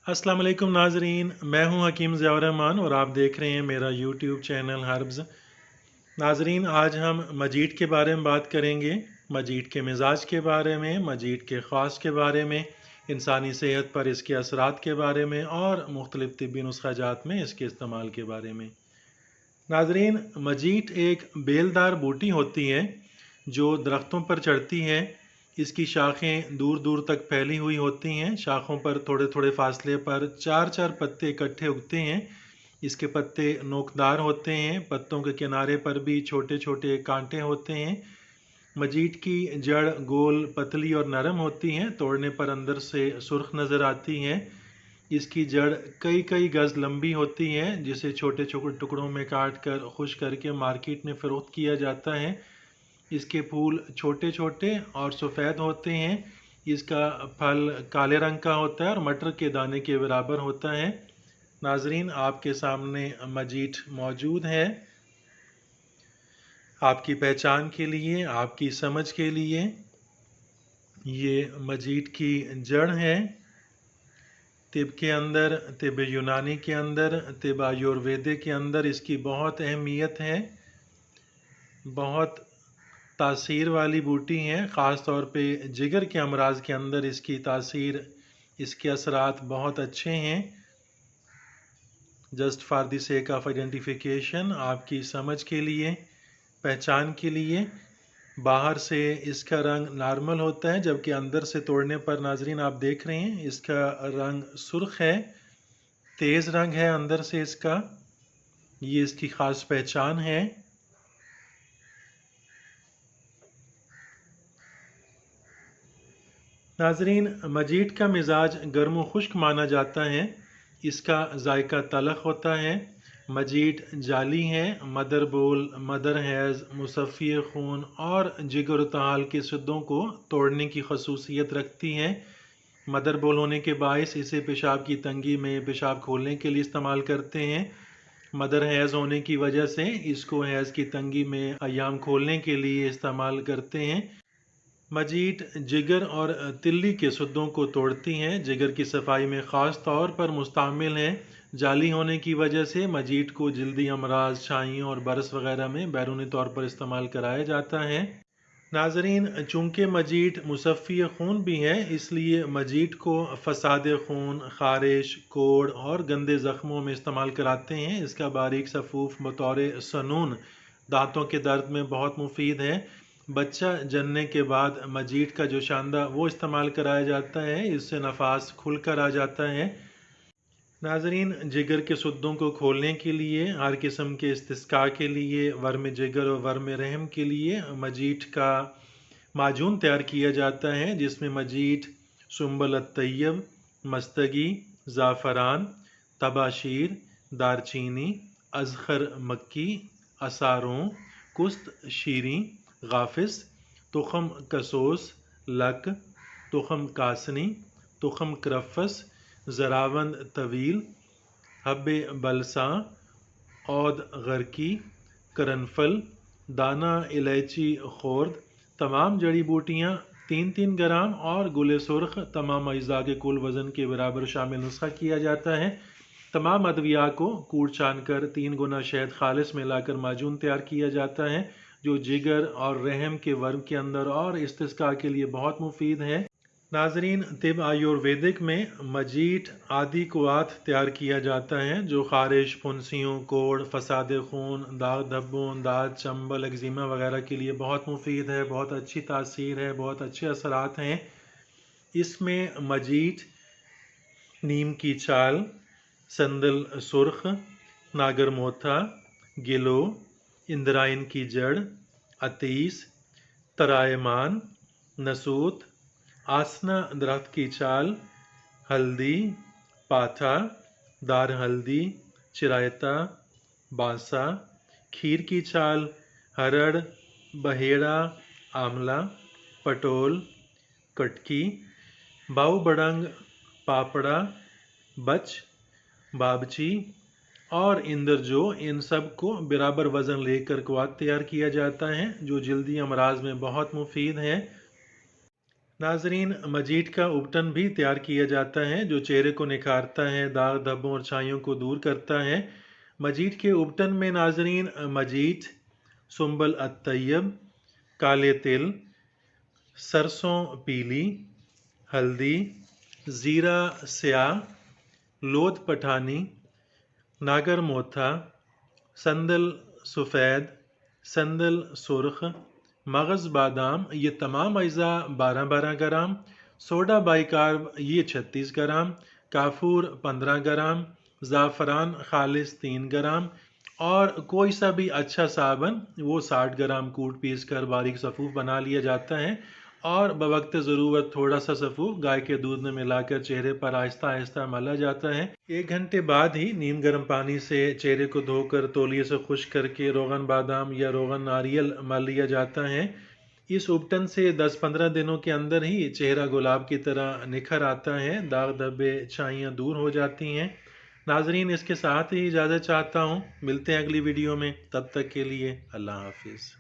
अस्सलाम वालेकुम नाजरीन, मैं हूं हकीम ज़ियाउर रहमान और आप देख रहे हैं मेरा यूट्यूब चैनल हर्ब्स। नाजरीन, आज हम मजीट के बारे में बात करेंगे। मजीट के मिजाज के बारे में, मजीट के ख़ास के बारे में, इंसानी सेहत पर इसके असरात के बारे में और मुख्तलिफ़ तिब्बी नुस्ख़ाजात में इसके इस्तेमाल के बारे में। नाजरीन, मजीट एक बेलदार बूटी होती है जो दरख्तों पर चढ़ती है। इसकी शाखें दूर दूर तक फैली हुई होती हैं। शाखों पर थोड़े थोड़े फासले पर चार चार पत्ते इकट्ठे उगते हैं। इसके पत्ते नोकदार होते हैं। पत्तों के किनारे पर भी छोटे छोटे कांटे होते हैं। मजीट की जड़ गोल, पतली और नरम होती हैं। तोड़ने पर अंदर से सुर्ख नज़र आती हैं। इसकी जड़ कई कई गज़ लंबी होती है, जिसे छोटे छोटे टुकड़ों में काट कर खुश करके मार्केट में फ़रोख्त किया जाता है। इसके फूल छोटे छोटे और सफ़ेद होते हैं। इसका फल काले रंग का होता है और मटर के दाने के बराबर होता है। नाजरीन, आपके सामने मजीट मौजूद है। आपकी पहचान के लिए, आपकी समझ के लिए, ये मजीट की जड़ है। तिब के अंदर, तिब यूनानी के अंदर, तिब आयुर्वेदिक के अंदर इसकी बहुत अहमियत है। बहुत तासीर वाली बूटी हैं। ख़ास तौर पे जिगर के अमराज के अंदर इसकी तासीर, इसके असरात बहुत अच्छे हैं। Just for the sake of identification, आपकी समझ के लिए, पहचान के लिए, बाहर से इसका रंग नॉर्मल होता है, जबकि अंदर से तोड़ने पर नाजरीन आप देख रहे हैं इसका रंग सुर्ख है, तेज़ रंग है अंदर से इसका। ये इसकी ख़ास पहचान है। नाजरीन, मजीट का मिजाज गर्म व खुश्क माना जाता है। इसका जायका तलख होता है। मजीट जाली है। मदर बोल, मदर हैज़, मुसफ़ी खून और जिगर तहाल के सिद्दों को तोड़ने की खसूसियत रखती हैं। मदर बोल होने के बायस इसे पेशाब की तंगी में पेशाब खोलने के लिए इस्तेमाल करते हैं। मदर हैज़ होने की वजह से इसको हैज़ की तंगी में अयाम खोलने के लिए इस्तेमाल करते हैं। मजीट जिगर और तिल्ली के सुद्दों को तोड़ती हैं। जिगर की सफाई में ख़ास तौर पर मुस्तामिल है। जाली होने की वजह से मजीट को जल्दी अमराज, छाइयों और बरस वगैरह में बैरूनी तौर पर इस्तेमाल कराया जाता है। नाजरीन, चूँकि मजीट मुसफ़ी खून भी है, इसलिए मजीट को फसाद खून, ख़ारिश, कोड़ और गंदे ज़ख्मों में इस्तेमाल कराते हैं। इसका बारीक सफ़ूफ बतौर सनून दांतों के दर्द में बहुत मुफीद है। बच्चा जनने के बाद मजीट का जो शानदा वो इस्तेमाल कराया जाता है, इससे नफास खुल कर आ जाता है। नाजरीन, जिगर के सुद्दों को खोलने के लिए, हर किस्म के इस्तिस्का के लिए, वर्म जिगर और वर्म रहम के लिए मजीट का माजून तैयार किया जाता है, जिसमें मजीट, सुम्बल तैयब, मस्तगी, ज़ाफ़रान, तबाशीर, दारचीनी, अज़खर मक्की, असारों, कुस्त शीरी, गाफिस, तुखम कसोस, लक, तुखम कासनी, तुखम करफ़स, ज़रावंद तवील, हब्बे बलसा, औद गरकी, करनफल, दाना इलायची खोर्द, तमाम जड़ी बूटियाँ 3-3 ग्राम और गुले सुर्ख तमाम अज्जा के कुल वज़न के बराबर शामिल नुस्खा किया जाता है। तमाम अद्विया को कूट छान कर 3 गुना शहद खालिस मिलाकर माजून तैयार किया जाता है, जो जिगर और रहम के वर्म के अंदर और इस्तिस्का के लिए बहुत मुफीद है। नाजरीन, तिब आयुर्वेदिक में मजीट आदि कुआत तैयार किया जाता है, जो ख़ारिश, फुंसियों, कोड़, फसाद खून, दाग धब्बों, दाद, चंबल, एक्जिमा वगैरह के लिए बहुत मुफीद है। बहुत अच्छी तासीर है, बहुत अच्छे असरात हैं। इसमें मजीट, नीम की छाल, संदल सुर्ख, नागर मोथा, गिलो, इंद्रायन की जड़, अतीस, तरायमान, नसूत, आसना दरख्त की छाल, हल्दी, पाथा, दार हल्दी, चिरायता, बांसा, खीर की छाल, हरड़, बहेड़ा, आंवला, पटोल, कटकी, बाऊ बड़ंग, पापड़ा, बच, बाबची और इंदरजो, इन सब को बराबर वज़न लेकर क्वात तैयार किया जाता है, जो जल्दी अमराज में बहुत मुफीद है। नाजरीन, मजीट का उपटन भी तैयार किया जाता है जो चेहरे को निखारता है, दाग धब्बों और छाइयों को दूर करता है। मजीट के उपटन में नाजरीन मजीट, सुंबल अत्तैयब, काले तिल, सरसों पीली, हल्दी, ज़ीरा स्याह, लोद पठानी, नागर मोथा, संदल सफ़ेद, संदल सुर्ख, मगज़ बादाम, ये तमाम अज्जा 12-12 ग्राम, सोडा बाइकार्ब ये 36 ग्राम, काफूर 15 ग्राम, ज़ाफ़रान खालिस 3 ग्राम और कोई सा भी अच्छा साबन वो 60 ग्राम कूट पीस कर बारीक सफ़ूफ बना लिया जाता है और बवक्त ज़रूरत थोड़ा सा सफ़ूफ गाय के दूध में मिलाकर चेहरे पर आहिस्ता आहिस्ता मला जाता है। 1 घंटे बाद ही नीम गर्म पानी से चेहरे को धोकर तौलिए से खुश्क करके रोगन बादाम या रोगन नारियल मल लिया जाता है। इस उपटन से 10-15 दिनों के अंदर ही चेहरा गुलाब की तरह निखर आता है, दाग धब्बे छाइयाँ दूर हो जाती हैं। नाजरीन, इसके साथ ही इजाज़त चाहता हूँ, मिलते हैं अगली वीडियो में, तब तक के लिए अल्लाह हाफिज़।